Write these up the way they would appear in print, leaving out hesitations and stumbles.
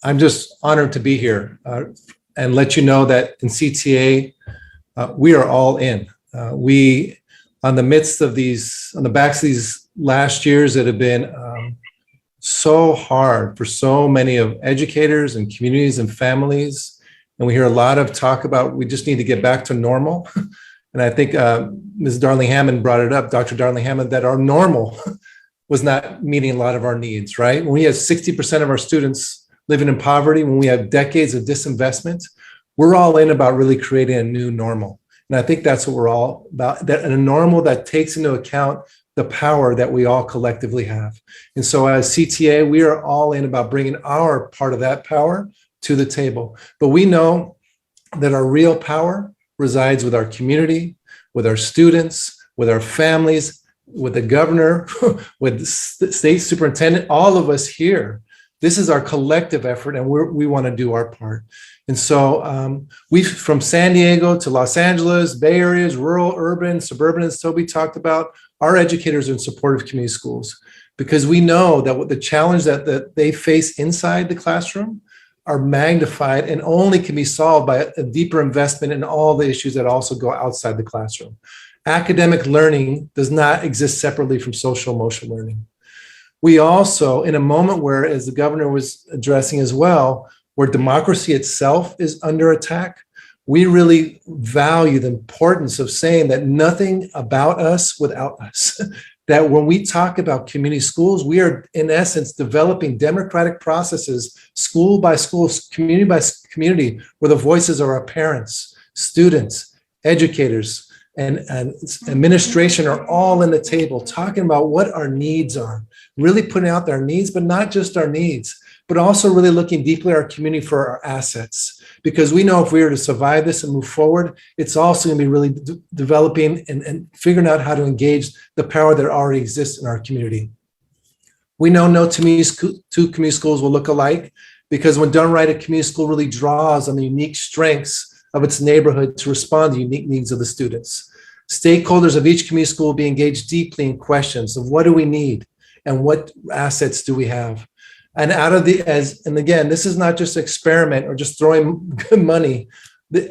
I'm just honored to be here and let you know that in CTA, we are all in. We, on the midst of these, on the backs of these last years that have been so hard for so many of educators and communities and families. And we hear a lot of talk about we just need to get back to normal. And I think Ms. Darling Hammond brought it up, Dr. Darling Hammond, that our normal was not meeting a lot of our needs, right? When we have 60% of our students living in poverty, when we have decades of disinvestment, we're all in about really creating a new normal. And I think that's what we're all about, that a normal that takes into account the power that we all collectively have. And so as CTA, we are all in about bringing our part of that power to the table. But we know that our real power resides with our community, with our students, with our families, with the governor, with the state superintendent, all of us here. This is our collective effort, and we want to do our part. And so we, from San Diego to Los Angeles, Bay Areas, rural, urban, suburban, as Toby talked about, our educators are in support of community schools because we know that what the challenge that they face inside the classroom are magnified and only can be solved by a deeper investment in all the issues that also go outside the classroom. Academic learning does not exist separately from social emotional learning. We also, in a moment where, as the governor was addressing as well, where democracy itself is under attack, we really value the importance of saying that nothing about us without us. That when we talk about community schools, we are in essence developing democratic processes, school by school, community by community, where the voices of our parents, students, educators, and administration are all in the table talking about what our needs are, really putting out their needs, but not just our needs, but also really looking deeply at our community for our assets. Because we know if we are to survive this and move forward, it's also going to be really developing and figuring out how to engage the power that already exists in our community. We know no two community schools will look alike because when done right, a community school really draws on the unique strengths of its neighborhood to respond to the unique needs of the students. Stakeholders of each community school will be engaged deeply in questions of what do we need and what assets do we have. And out of the, and again, this is not just an experiment or just throwing good money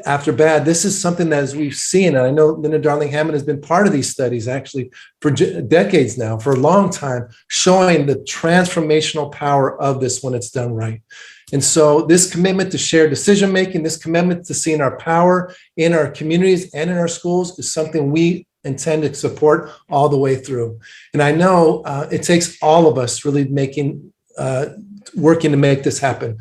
after bad. This is something that, as we've seen, and I know Linda Darling Hammond has been part of these studies actually for decades now, for a long time, showing the transformational power of this when it's done right. And so this commitment to shared decision-making, this commitment to seeing our power in our communities and in our schools is something we intend to support all the way through. And I know it takes all of us really working to make this happen.